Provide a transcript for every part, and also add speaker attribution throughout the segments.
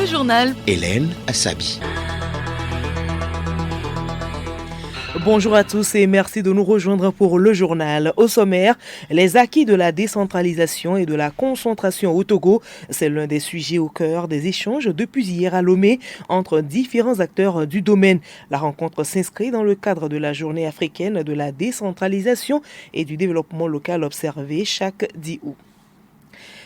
Speaker 1: Le journal
Speaker 2: Hélène Assabi.
Speaker 3: Bonjour à tous et merci de nous rejoindre pour le journal. Au sommaire, les acquis de la décentralisation et de la concentration au Togo, c'est l'un des sujets au cœur des échanges depuis hier à Lomé entre différents acteurs du domaine. La rencontre s'inscrit dans le cadre de la journée africaine de la décentralisation et du développement local observé chaque 10 août.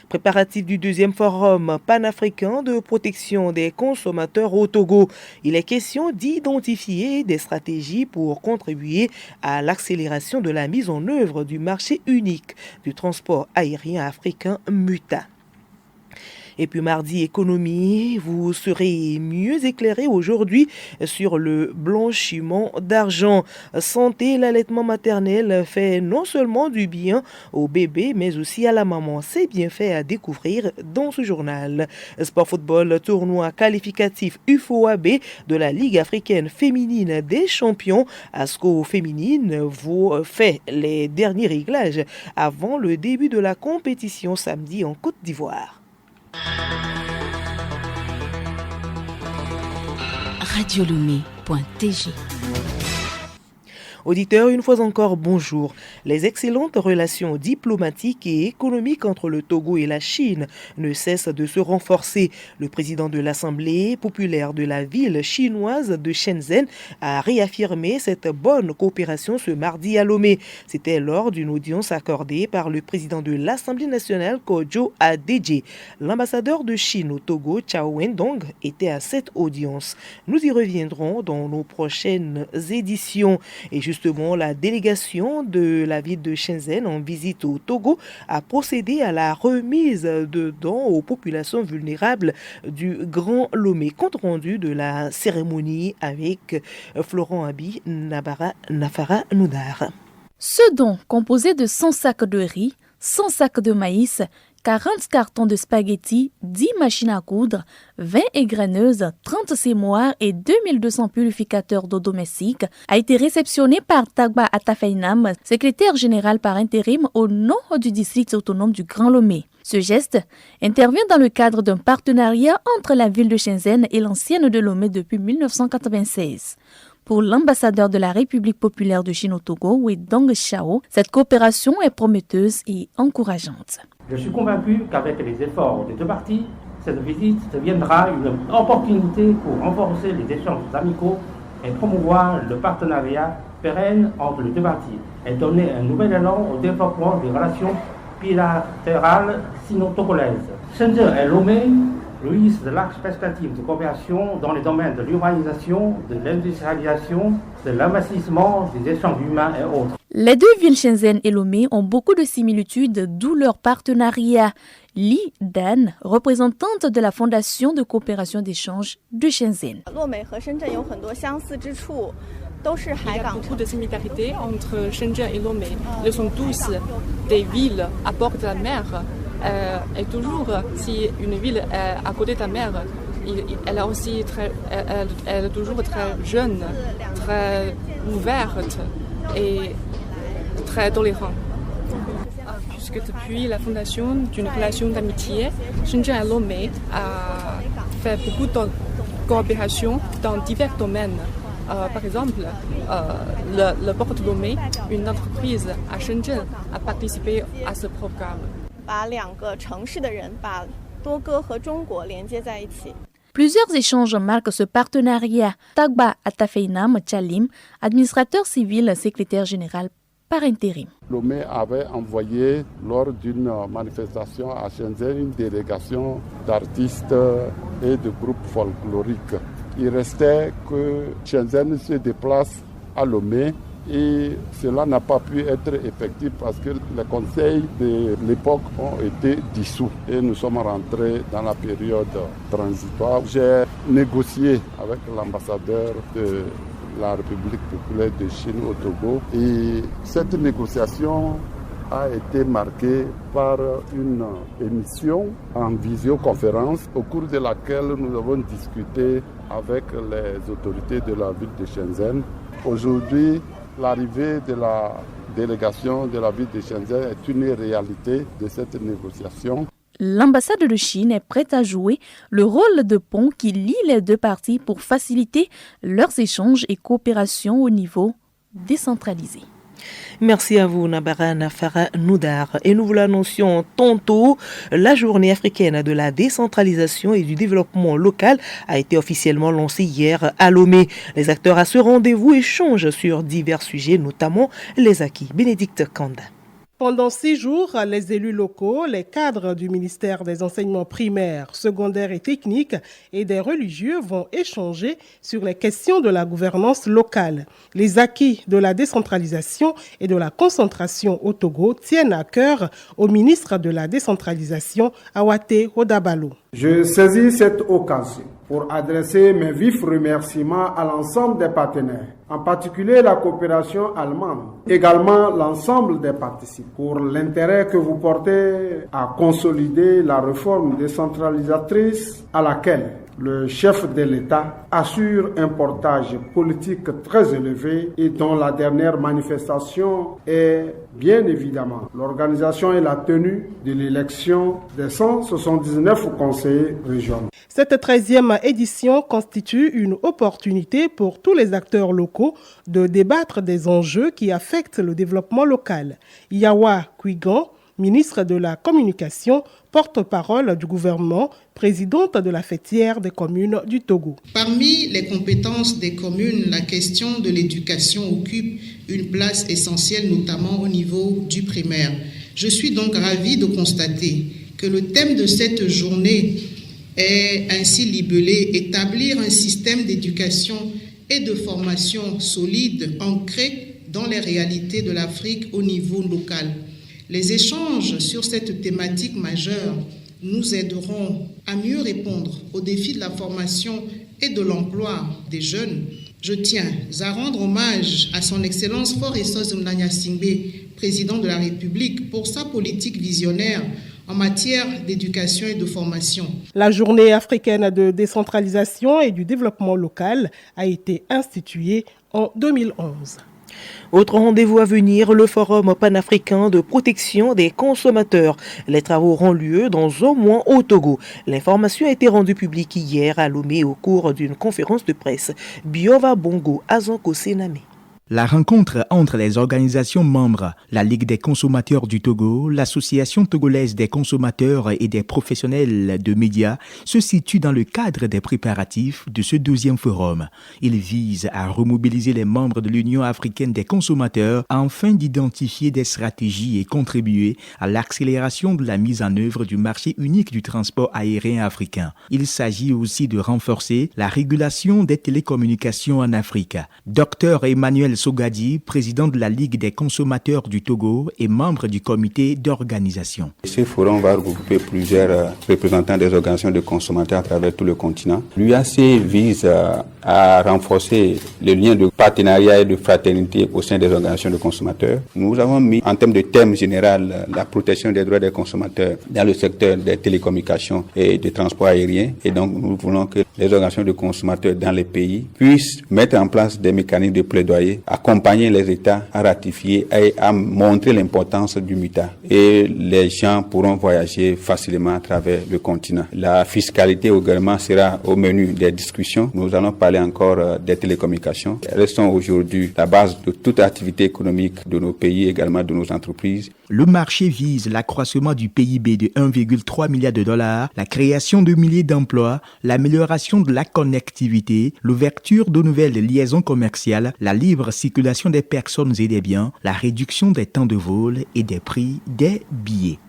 Speaker 3: Préparatif du deuxième forum panafricain de protection des consommateurs au Togo. Il est question d'identifier des stratégies pour contribuer à l'accélération de la mise en œuvre du marché unique du transport aérien africain MUTA. Et puis mardi économie, vous serez mieux éclairé aujourd'hui sur le blanchiment d'argent. Santé, l'allaitement maternel fait non seulement du bien au bébé, mais aussi à la maman. C'est bien fait à découvrir dans ce journal. Sport football, tournoi qualificatif UFOAB de la Ligue africaine féminine des champions. ASCO féminine vous fait les derniers réglages avant le début de la compétition samedi en Côte d'Ivoire.
Speaker 1: radiolomé.tg.
Speaker 3: Auditeurs, une fois encore, bonjour. Les excellentes relations diplomatiques et économiques entre le Togo et la Chine ne cessent de se renforcer. Le président de l'Assemblée populaire de la ville chinoise de Shenzhen a réaffirmé cette bonne coopération ce mardi à Lomé. C'était lors d'une audience accordée par le président de l'Assemblée nationale, Kojo Adeje. L'ambassadeur de Chine au Togo, Chao Wendong, était à cette audience. Nous y reviendrons dans nos prochaines éditions. Et justement, la délégation de la ville de Shenzhen en visite au Togo a procédé à la remise de dons aux populations vulnérables du Grand Lomé. Compte rendu de la cérémonie avec Florent Abi Nafara Noudar.
Speaker 4: Ce don, composé de 100 sacs de riz, 100 sacs de maïs, 40 cartons de spaghettis, 10 machines à coudre, 20 égreineuses, 30 sémoires et 2200 purificateurs d'eau domestique, a été réceptionné par Tagba Atafeinam, secrétaire général par intérim au nom du district autonome du Grand Lomé. Ce geste intervient dans le cadre d'un partenariat entre la ville de Shenzhen et l'ancienne de Lomé depuis 1996. Pour l'ambassadeur de la République populaire de Chine au Togo, Wedong Xiao, cette coopération est prometteuse et encourageante.
Speaker 5: Je suis convaincu qu'avec les efforts des deux parties, cette visite deviendra une opportunité pour renforcer les échanges amicaux et promouvoir le partenariat pérenne entre les deux parties et donner un nouvel élan au développement des relations bilatérales sino-togolaises. Shenzhen et Lomé jouissent de larges perspectives de coopération dans les domaines de l'urbanisation, de l'industrialisation, de l'investissement, des échanges humains et autres.
Speaker 4: Les deux villes Shenzhen et Lomé ont beaucoup de similitudes, d'où leur partenariat. Li Dan, représentante de la Fondation de coopération d'échange de Shenzhen.
Speaker 6: Il y a beaucoup de similarités entre Shenzhen et Lomé. Elles sont tous des villes à bord de la mer. Et toujours, si une ville est à côté de la mer, elle est toujours très jeune, très ouverte et très tolérante. Puisque depuis la fondation d'une relation d'amitié, Shenzhen et Lomé a fait beaucoup de coopération dans divers domaines. Par exemple, le port de Lomé, une entreprise à Shenzhen, a participé à ce programme.
Speaker 4: Plusieurs échanges marquent ce partenariat. Tagba Atafeinam Chalim, administrateur civil, secrétaire général par intérim.
Speaker 7: Lomé avait envoyé lors d'une manifestation à Shenzhen une délégation d'artistes et de groupes folkloriques. Il restait que Shenzhen se déplace à Lomé et cela n'a pas pu être effectif parce que les conseils de l'époque ont été dissous et nous sommes rentrés dans la période transitoire. J'ai négocié avec l'ambassadeur de la République populaire de Chine au Togo et cette négociation a été marquée par une émission en visioconférence au cours de laquelle nous avons discuté avec les autorités de la ville de Shenzhen. Aujourd'hui, l'arrivée de la délégation de la ville de Shenzhen est une réalité de cette négociation.
Speaker 4: L'ambassade de Chine est prête à jouer le rôle de pont qui lie les deux parties pour faciliter leurs échanges et coopérations au niveau décentralisé.
Speaker 3: Merci à vous, Nabarana Farah Noudar. Et nous vous l'annoncions tantôt, la journée africaine de la décentralisation et du développement local a été officiellement lancée hier à Lomé. Les acteurs à ce rendez-vous échangent sur divers sujets, notamment les acquis. Bénédicte Kanda.
Speaker 1: Pendant 6 jours, les élus locaux, les cadres du ministère des enseignements primaires, secondaires et techniques et des religieux vont échanger sur les questions de la gouvernance locale. Les acquis de la décentralisation et de la concentration au Togo tiennent à cœur au ministre de la décentralisation, Awate Hodabalo.
Speaker 2: Je saisis cette occasion pour adresser mes vifs remerciements à l'ensemble des partenaires, en particulier la coopération allemande, également l'ensemble des participants, pour l'intérêt que vous portez à consolider la réforme décentralisatrice à laquelle le chef de l'État assure un portage politique très élevé et dont la dernière manifestation est bien évidemment l'organisation et la tenue de l'élection des 179 conseillers régionaux.
Speaker 1: Cette 13e édition constitue une opportunité pour tous les acteurs locaux de débattre des enjeux qui affectent le développement local. Yawa Kwigan, ministre de la Communication, porte-parole du gouvernement, présidente de la fêtière des communes du Togo.
Speaker 8: Parmi les compétences des communes, la question de l'éducation occupe une place essentielle, notamment au niveau du primaire. Je suis donc ravie de constater que le thème de cette journée est ainsi libellé « Établir un système d'éducation et de formation solide, ancré dans les réalités de l'Afrique au niveau local ». Les échanges sur cette thématique majeure nous aideront à mieux répondre aux défis de la formation et de l'emploi des jeunes. Je tiens à rendre hommage à son Excellence Faure Mnanya Singbe, président de la République, pour sa politique visionnaire en matière d'éducation et de formation.
Speaker 1: La journée africaine de décentralisation et du développement local a été instituée en 2011.
Speaker 3: Autre rendez-vous à venir, le Forum panafricain de protection des consommateurs. Les travaux auront lieu dans un mois au Togo. L'information a été rendue publique hier à Lomé au cours d'une conférence de presse. Biova Bongo Azonko Sename.
Speaker 9: La rencontre entre les organisations membres, la Ligue des consommateurs du Togo, l'Association togolaise des consommateurs et des professionnels de médias se situe dans le cadre des préparatifs de ce 12e forum. Il vise à remobiliser les membres de l'Union africaine des consommateurs afin d'identifier des stratégies et contribuer à l'accélération de la mise en œuvre du marché unique du transport aérien africain. Il s'agit aussi de renforcer la régulation des télécommunications en Afrique. Dr Emmanuel Sogadi, président de la Ligue des consommateurs du Togo et membre du comité d'organisation.
Speaker 10: Ce forum va regrouper plusieurs représentants des organisations de consommateurs à travers tout le continent. L'UAC vise à renforcer les liens de partenariat et de fraternité au sein des organisations de consommateurs. Nous avons mis en termes de thème général la protection des droits des consommateurs dans le secteur des télécommunications et des transports aériens. Et donc nous voulons que les organisations de consommateurs dans les pays puissent mettre en place des mécanismes de plaidoyer, accompagner les États à ratifier et à montrer l'importance du MITA. Et les gens pourront voyager facilement à travers le continent. La fiscalité également sera au menu des discussions. Nous allons parler encore des télécommunications. Elles sont aujourd'hui la base de toute activité économique de nos pays, également de nos entreprises.
Speaker 9: Le marché vise l'accroissement du PIB de 1,3 milliard de dollars, la création de milliers d'emplois, l'amélioration de la connectivité, l'ouverture de nouvelles liaisons commerciales, la libre circulation des personnes et des biens, la réduction des temps de vol et des prix des billets.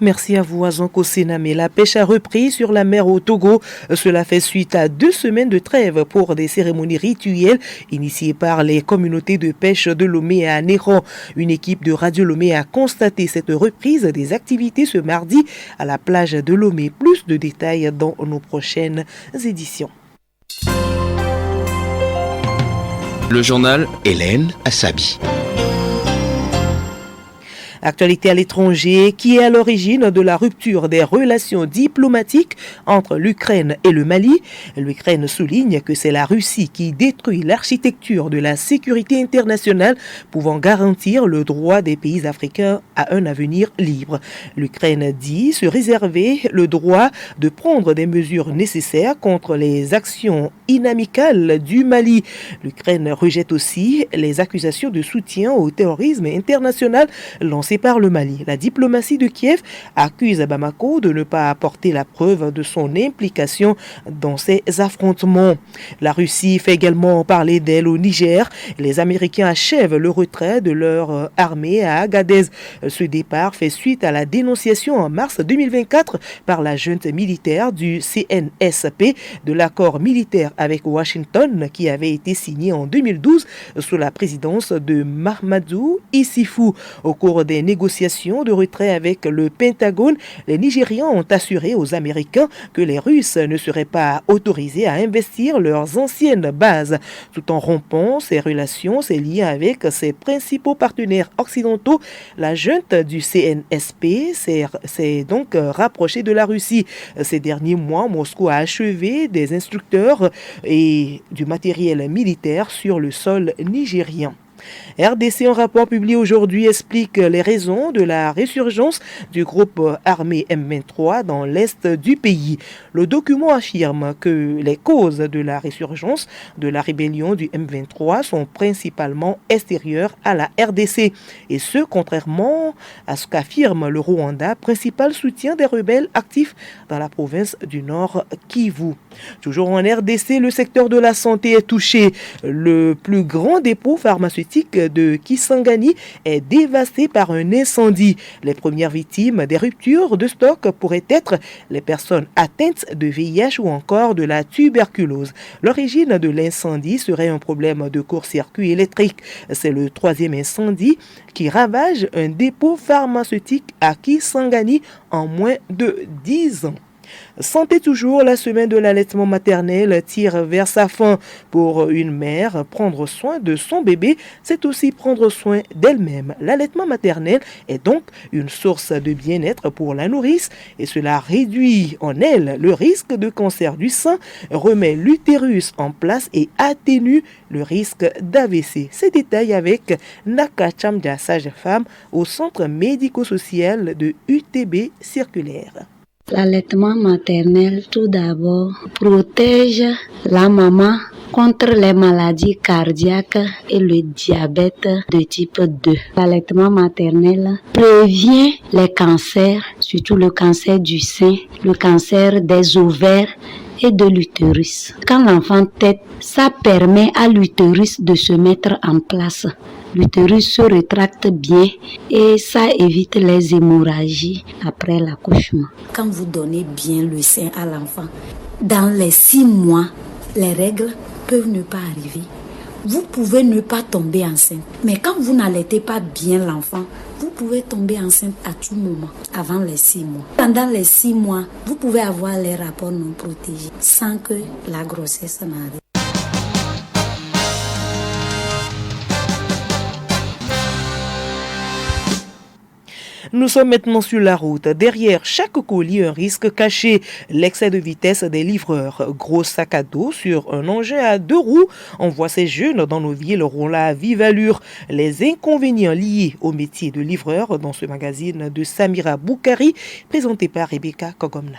Speaker 3: Merci à vous, Azonko Sename. La pêche a repris sur la mer au Togo. Cela fait suite à 2 semaines de trêve pour des cérémonies rituelles initiées par les communautés de pêche de Lomé et à Néron. Une équipe de Radio Lomé a constaté cette reprise des activités ce mardi à la plage de Lomé. Plus de détails dans nos prochaines éditions.
Speaker 11: Le journal Hélène Assabi.
Speaker 3: Actualité à l'étranger, qui est à l'origine de la rupture des relations diplomatiques entre l'Ukraine et le Mali. L'Ukraine souligne que c'est la Russie qui détruit l'architecture de la sécurité internationale pouvant garantir le droit des pays africains à un avenir libre. L'Ukraine dit se réserver le droit de prendre des mesures nécessaires contre les actions inamicales du Mali. L'Ukraine rejette aussi les accusations de soutien au terrorisme international lancées par le Mali. La diplomatie de Kiev accuse Bamako de ne pas apporter la preuve de son implication dans ces affrontements. La Russie fait également parler d'elle au Niger. Les Américains achèvent le retrait de leur armée à Agadez. Ce départ fait suite à la dénonciation en mars 2024 par la junte militaire du CNSP de l'accord militaire avec Washington qui avait été signé en 2012 sous la présidence de Mahamadou Issoufou. Au cours des négociations de retrait avec le Pentagone, les Nigérians ont assuré aux Américains que les Russes ne seraient pas autorisés à investir leurs anciennes bases. Tout en rompant ses relations, ses liens avec ses principaux partenaires occidentaux, la junte du CNSP s'est donc rapprochée de la Russie. Ces derniers mois, Moscou a achevé des instructeurs et du matériel militaire sur le sol nigérien. RDC, un rapport publié aujourd'hui, explique les raisons de la résurgence du groupe armé M23 dans l'est du pays. Le document affirme que les causes de la résurgence de la rébellion du M23 sont principalement extérieures à la RDC. Et ce, contrairement à ce qu'affirme le Rwanda, principal soutien des rebelles actifs dans la province du Nord Kivu. Toujours en RDC, le secteur de la santé est touché. Le plus grand dépôt pharmaceutique de Kisangani est dévasté par un incendie. Les premières victimes des ruptures de stock pourraient être les personnes atteintes de VIH ou encore de la tuberculose. L'origine de l'incendie serait un problème de court-circuit électrique. C'est le troisième incendie qui ravage un dépôt pharmaceutique à Kisangani en moins de 10 ans. Santé toujours, la semaine de l'allaitement maternel tire vers sa fin. Pour une mère, prendre soin de son bébé, c'est aussi prendre soin d'elle-même. L'allaitement maternel est donc une source de bien-être pour la nourrice et cela réduit en elle le risque de cancer du sein, remet l'utérus en place et atténue le risque d'AVC. Ces détails avec Naka Chamdia, sage-femme au centre médico-social de UTB circulaire.
Speaker 11: L'allaitement maternel, tout d'abord, protège la maman contre les maladies cardiaques et le diabète de type 2. L'allaitement maternel prévient les cancers, surtout le cancer du sein, le cancer des ovaires et de l'utérus. Quand l'enfant tète, ça permet à l'utérus de se mettre en place. L'utérus se rétracte bien et ça évite les hémorragies après l'accouchement. Quand vous donnez bien le sein à l'enfant, dans les 6 mois, les règles peuvent ne pas arriver. Vous pouvez ne pas tomber enceinte. Mais quand vous n'allaitez pas bien l'enfant, vous pouvez tomber enceinte à tout moment, avant les 6 mois. Pendant les 6 mois, vous pouvez avoir les rapports non protégés sans que la grossesse n'arrive.
Speaker 3: Nous sommes maintenant sur la route. Derrière chaque colis, un risque caché. L'excès de vitesse des livreurs. Gros sac à dos sur un engin à 2 roues. On voit ces jeunes dans nos villes rouler à vive allure. Les inconvénients liés au métier de livreur dans ce magazine de Samira Boukari, présenté par Rebecca Kogomna.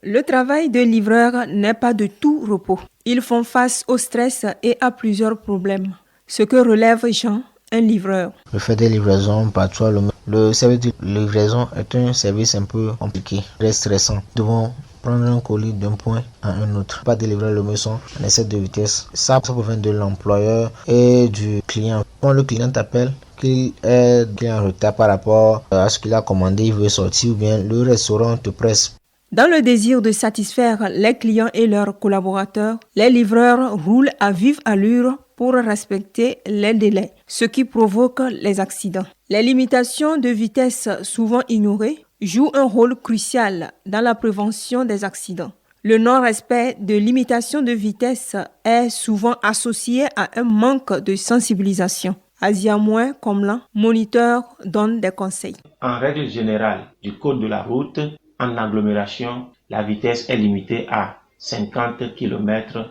Speaker 12: Le travail de livreur n'est pas de tout repos. Ils font face au stress et à plusieurs problèmes. Ce que relève Jean, un livreur.
Speaker 13: Je fais des livraisons partout. Le service de livraison est un service un peu compliqué, très stressant. Nous devons prendre un colis d'un point à un autre. Pas délivrer le meçon en excès de vitesse. Ça provient de l'employeur et du client. Quand le client t'appelle, qu'il est en retard par rapport à ce qu'il a commandé, il veut sortir ou bien le restaurant te presse.
Speaker 12: Dans le désir de satisfaire les clients et leurs collaborateurs, les livreurs roulent à vive allure pour respecter les délais, ce qui provoque les accidents. Les limitations de vitesse souvent ignorées jouent un rôle crucial dans la prévention des accidents. Le non-respect de limitations de vitesse est souvent associé à un manque de sensibilisation. Asia Moins Komlan, moniteur, donne des conseils.
Speaker 14: En règle générale, du code de la route, en agglomération, la vitesse est limitée à 50 km/h.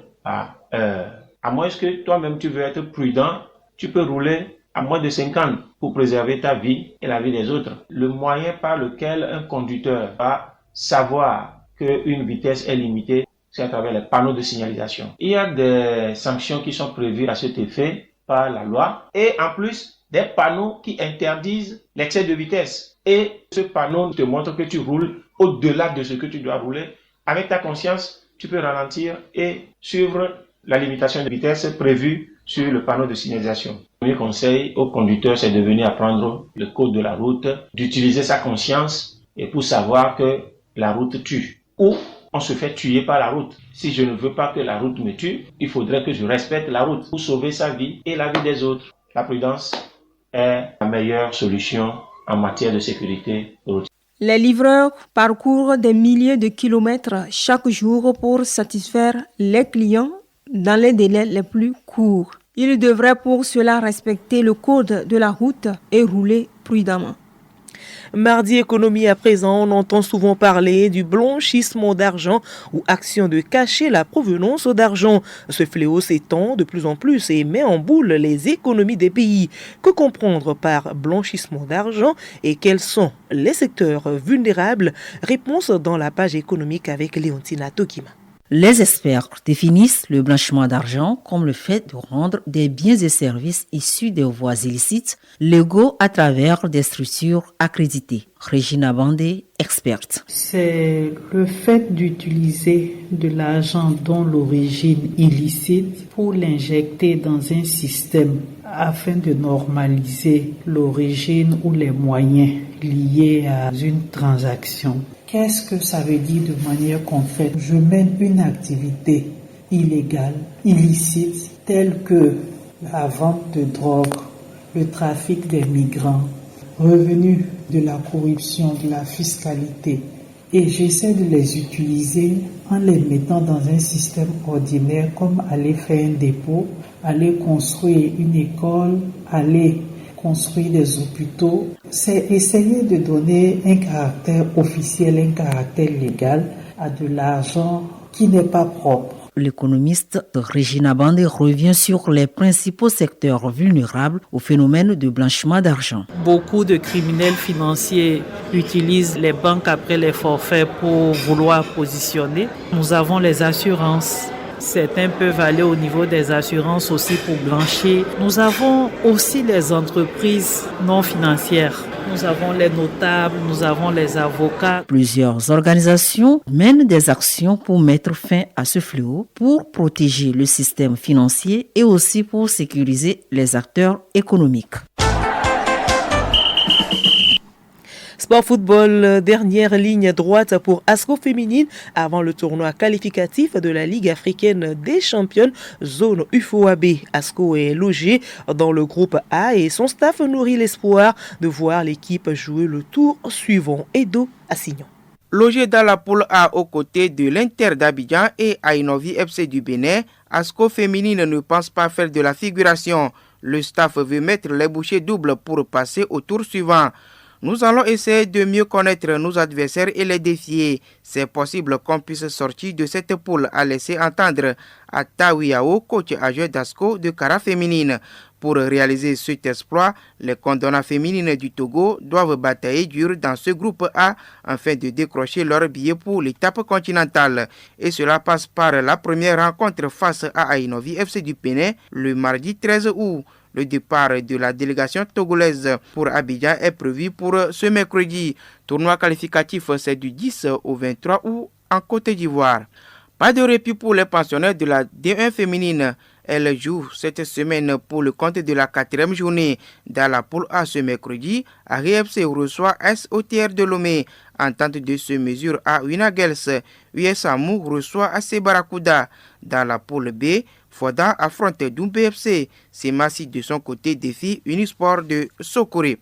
Speaker 14: À moins que toi-même tu veux être prudent, tu peux rouler à moins de 50 pour préserver ta vie et la vie des autres. Le moyen par lequel un conducteur va savoir qu'une vitesse est limitée, c'est à travers les panneaux de signalisation. Il y a des sanctions qui sont prévues à cet effet par la loi et en plus des panneaux qui interdisent l'excès de vitesse. Et ce panneau te montre que tu roules au-delà de ce que tu dois rouler. Avec ta conscience, tu peux ralentir et suivre la limitation de vitesse prévue sur le panneau de signalisation. Le premier conseil au conducteur, c'est de venir apprendre le code de la route, d'utiliser sa conscience et pour savoir que la route tue. Ou on se fait tuer par la route. Si je ne veux pas que la route me tue, il faudrait que je respecte la route pour sauver sa vie et la vie des autres. La prudence est la meilleure solution en matière de sécurité routière.
Speaker 12: Les livreurs parcourent des milliers de kilomètres chaque jour pour satisfaire les clients dans les délais les plus courts. Ils devraient pour cela respecter le code de la route et rouler prudemment.
Speaker 3: Mardi économie à présent, on entend souvent parler du blanchissement d'argent ou action de cacher la provenance d'argent. Ce fléau s'étend de plus en plus et met en boule les économies des pays. Que comprendre par blanchissement d'argent et quels sont les secteurs vulnérables? Réponse dans la page économique avec Léontina Tokima.
Speaker 15: Les experts définissent le blanchiment d'argent comme le fait de rendre des biens et services issus des voies illicites légaux à travers des structures accréditées. Regina Bandé, experte.
Speaker 16: C'est le fait d'utiliser de l'argent dont l'origine illicite pour l'injecter dans un système afin de normaliser l'origine ou les moyens liés à une transaction. Qu'est-ce que ça veut dire de manière concrète? Je mène une activité illégale, illicite, telle que la vente de drogue, le trafic des migrants, revenus de la corruption, de la fiscalité, et j'essaie de les utiliser en les mettant dans un système ordinaire comme aller faire un dépôt, aller construire une école, aller construire des hôpitaux. C'est essayer de donner un caractère officiel, un caractère légal à de l'argent qui n'est pas propre.
Speaker 15: L'économiste Regina Bandé revient sur les principaux secteurs vulnérables au phénomène de blanchiment d'argent.
Speaker 17: Beaucoup de criminels financiers utilisent les banques après les forfaits pour vouloir positionner. Nous avons les assurances. Certains peuvent aller au niveau des assurances aussi pour blanchir. Nous avons aussi les entreprises non financières. Nous avons les notables, nous avons les avocats.
Speaker 15: Plusieurs organisations mènent des actions pour mettre fin à ce fléau, pour protéger le système financier et aussi pour sécuriser les acteurs économiques.
Speaker 3: Sport football, dernière ligne droite pour ASCO féminine avant le tournoi qualificatif de la Ligue africaine des championnes zone UFOAB. ASCO est logé dans le groupe A et son staff nourrit l'espoir de voir l'équipe jouer le tour suivant. Edo Assignon.
Speaker 18: Logé dans la poule A aux côtés de l'Inter d'Abidjan et Ainovi FC du Bénin, ASCO féminine ne pense pas faire de la figuration. Le staff veut mettre les bouchées doubles pour passer au tour suivant. Nous allons essayer de mieux connaître nos adversaires et les défier. C'est possible qu'on puisse sortir de cette poule, a laissé entendre Atawiao, coach adjoint d'ASCO de Kara féminine. Pour réaliser cet exploit, les Condona féminines du Togo doivent batailler dur dans ce groupe A afin de décrocher leur billet pour l'étape continentale. Et cela passe par la première rencontre face à Ainovi FC du Bénin le mardi 13 août. Le départ de la délégation togolaise pour Abidjan est prévu pour ce mercredi. Tournoi qualificatif, c'est du 10 au 23 août en Côte d'Ivoire. Pas de répit pour les pensionnaires de la D1 féminine. Elle joue cette semaine pour le compte de la 4e journée. Dans la poule A ce mercredi, Ari FC reçoit SOTR de Lomé. Entente de ce mesure à Winagels. USAMU reçoit AC Barracuda. Dans la poule B, Foda affronte Doumbé FC. Semassi de son côté défie Unisport de Sokoré.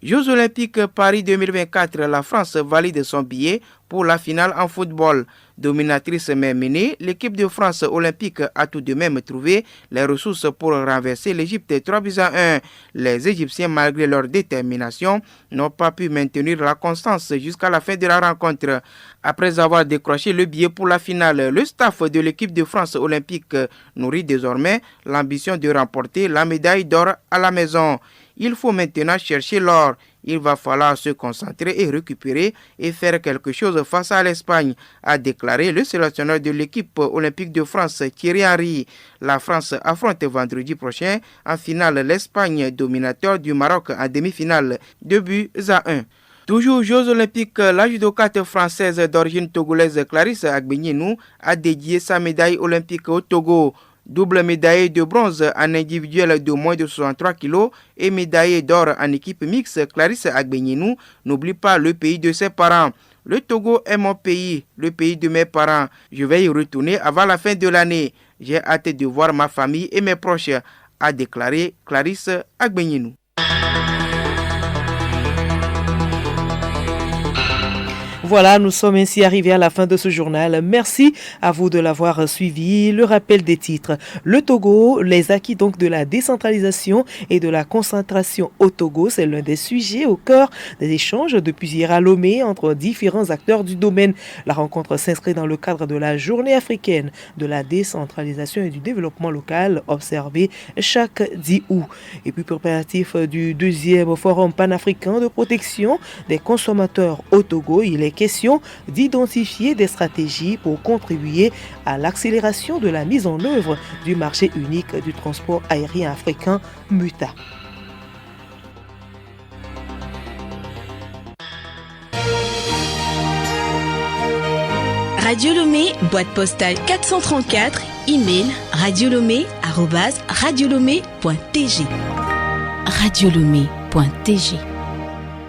Speaker 18: Jeux olympiques Paris 2024, la France valide son billet pour la finale en football. Dominatrice mais menée, l'équipe de France olympique a tout de même trouvé les ressources pour renverser l'Égypte 3-1. Les Égyptiens, malgré leur détermination, n'ont pas pu maintenir la constance jusqu'à la fin de la rencontre. Après avoir décroché le billet pour la finale, le staff de l'équipe de France olympique nourrit désormais l'ambition de remporter la médaille d'or à la maison. Il faut maintenant chercher l'or. Il va falloir se concentrer et récupérer et faire quelque chose face à l'Espagne, a déclaré le sélectionneur de l'équipe olympique de France, Thierry Henry. La France affronte vendredi prochain en finale l'Espagne, dominateur du Maroc en demi-finale, 2-1. Toujours aux Jeux olympiques, la judokate française d'origine togolaise Clarisse Agbenienou a dédié sa médaille olympique au Togo. Double médaillée de bronze en individuel de moins de 63 kg et médaillée d'or en équipe mixte, Clarisse Agbenienou n'oublie pas le pays de ses parents. Le Togo est mon pays, le pays de mes parents. Je vais y retourner avant la fin de l'année. J'ai hâte de voir ma famille et mes proches, a déclaré Clarisse Agbenienou.
Speaker 3: Voilà, nous sommes ainsi arrivés à la fin de ce journal. Merci à vous de l'avoir suivi. Le rappel des titres. Le Togo, les acquis donc de la décentralisation et de la concentration au Togo, c'est l'un des sujets au cœur des échanges depuis hier à Lomé entre différents acteurs du domaine. La rencontre s'inscrit dans le cadre de la Journée africaine de la décentralisation et du développement local observée chaque 10 août. Et puis préparatif du deuxième forum panafricain de protection des consommateurs au Togo, il est question d'identifier des stratégies pour contribuer à l'accélération de la mise en œuvre du marché unique du transport aérien africain MUTA.
Speaker 19: Radio Lomé, boîte postale 434, email radiolomé@radiolomé.tg. radiolomé.tg